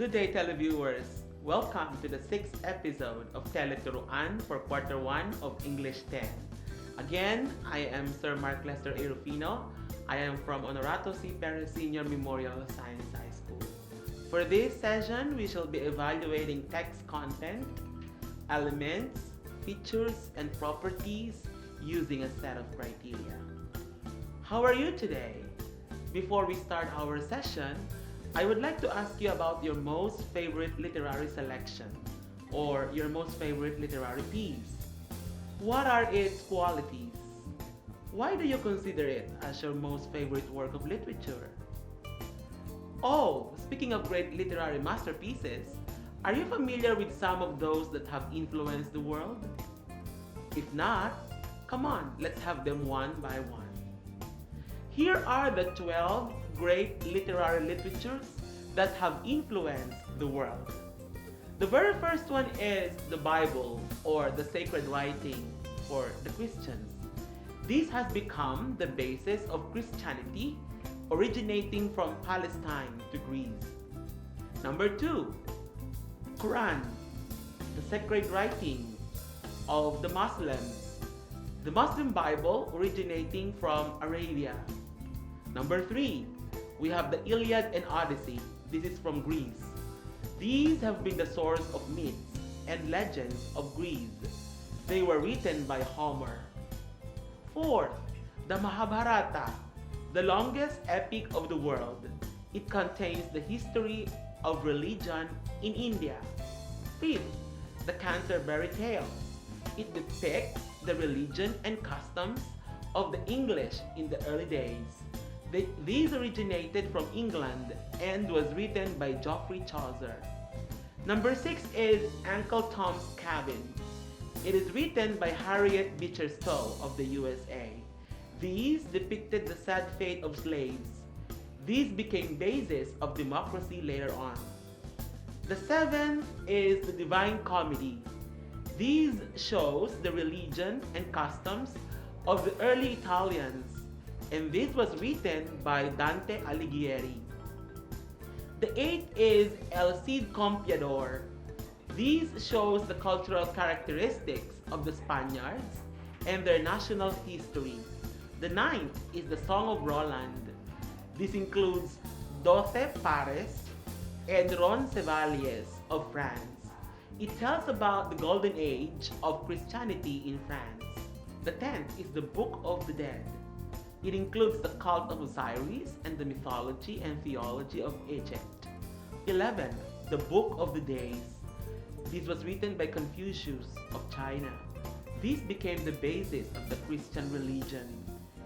Good day, televiewers. Welcome to the sixth episode of Teleturuan for Quarter 1 of English 10. Again, I am Sir Mark Lester A. Rufino. I am from Honorato C. Perez Senior Memorial Science High School. For this session, we shall be evaluating text content, elements, features, and properties using a set of criteria. How are you today? Before we start our session, I would like to ask you about your most favorite literary selection or your most favorite literary piece. What are its qualities? Why do you consider it as your most favorite work of literature? Oh, speaking of great literary masterpieces, are you familiar with some of those that have influenced the world? If not, come on, let's have them one by one. Here are the 12 great literary literatures that have influenced the world. The very first one is the Bible, or the sacred writing for the Christians. This has become the basis of Christianity, originating from Palestine to Greece. Number 2, Quran, the sacred writing of the Muslims. The Muslim Bible originating from Arabia. Number 3, we have the Iliad and Odyssey. This is from Greece. These have been the source of myths and legends of Greece. They were written by Homer. Fourth, the Mahabharata, the longest epic of the world. It contains the history of religion in India. Fifth, the Canterbury Tales. It depicts the religion and customs of the English in the early days. These originated from England and was written by Geoffrey Chaucer. Number 6 is Uncle Tom's Cabin. It is written by Harriet Beecher Stowe of the USA. These depicted the sad fate of slaves. These became basis of democracy later on. The 7th is the Divine Comedy. These shows the religion and customs of the early Italians, and this was written by Dante Alighieri. The 8th is El Cid Campeador. These shows the cultural characteristics of the Spaniards and their national history. The 9th is the Song of Roland. This includes Doce Pares and Roncesvalles of France. It tells about the golden age of Christianity in France. The 10th is the Book of the Dead. It includes the cult of Osiris and the mythology and theology of Egypt. 11th, the Book of the Days. This was written by Confucius of China. This became the basis of the Christian religion.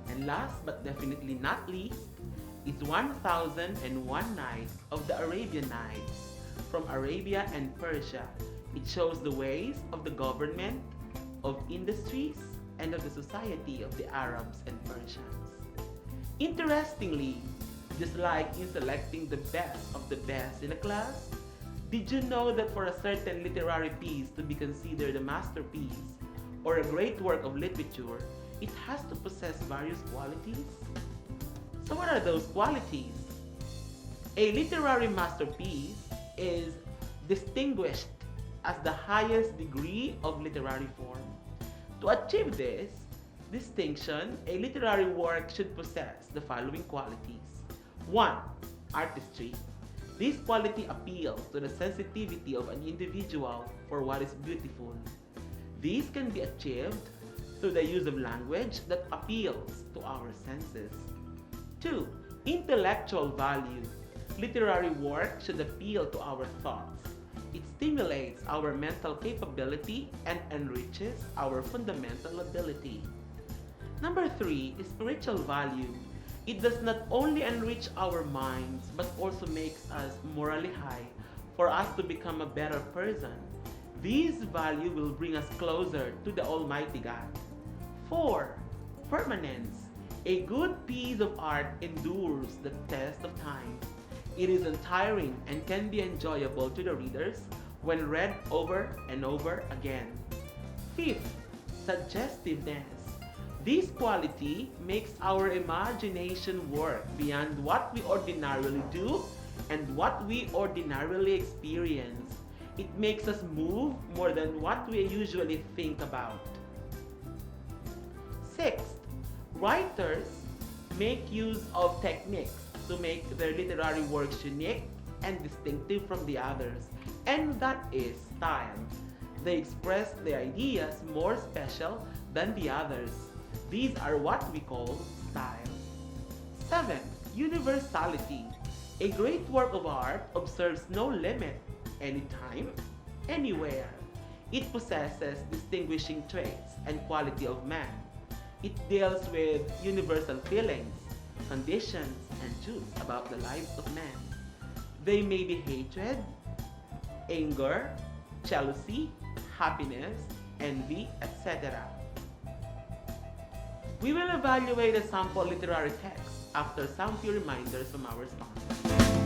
And last but definitely not least is 1001 Nights of the Arabian Nights from Arabia and Persia. It shows the ways of the government, of industries, and of the society of the Arabs and Persians. Interestingly, just like in selecting the best of the best in a class, did you know that for a certain literary piece to be considered a masterpiece or a great work of literature, it has to possess various qualities? So what are those qualities? A literary masterpiece is distinguished as the highest degree of literary form. To achieve this distinction, a literary work should possess the following qualities. 1. Artistry. This quality appeals to the sensitivity of an individual for what is beautiful. This can be achieved through the use of language that appeals to our senses. 2. Intellectual value. Literary work should appeal to our thoughts. It stimulates our mental capability and enriches our fundamental ability. Number 3 is spiritual value. It does not only enrich our minds but also makes us morally high for us to become a better person. This value will bring us closer to the Almighty God. 4. Permanence. A good piece of art endures the test of time. It is untiring and can be enjoyable to the readers when read over and over again. 5th, suggestiveness. This quality makes our imagination work beyond what we ordinarily do and what we ordinarily experience. It makes us move more than what we usually think about. Sixth, writers make use of techniques to make their literary works unique and distinctive from the others, and that is style. They express their ideas more special than the others. These are what we call style. 7. Universality. A great work of art observes no limit, anytime, anywhere. It possesses distinguishing traits and quality of man. It deals with universal feelings, conditions, and truths about the lives of men. They may be hatred, anger, jealousy, happiness, envy, etc. We will evaluate a sample literary text after some few reminders from our sponsor.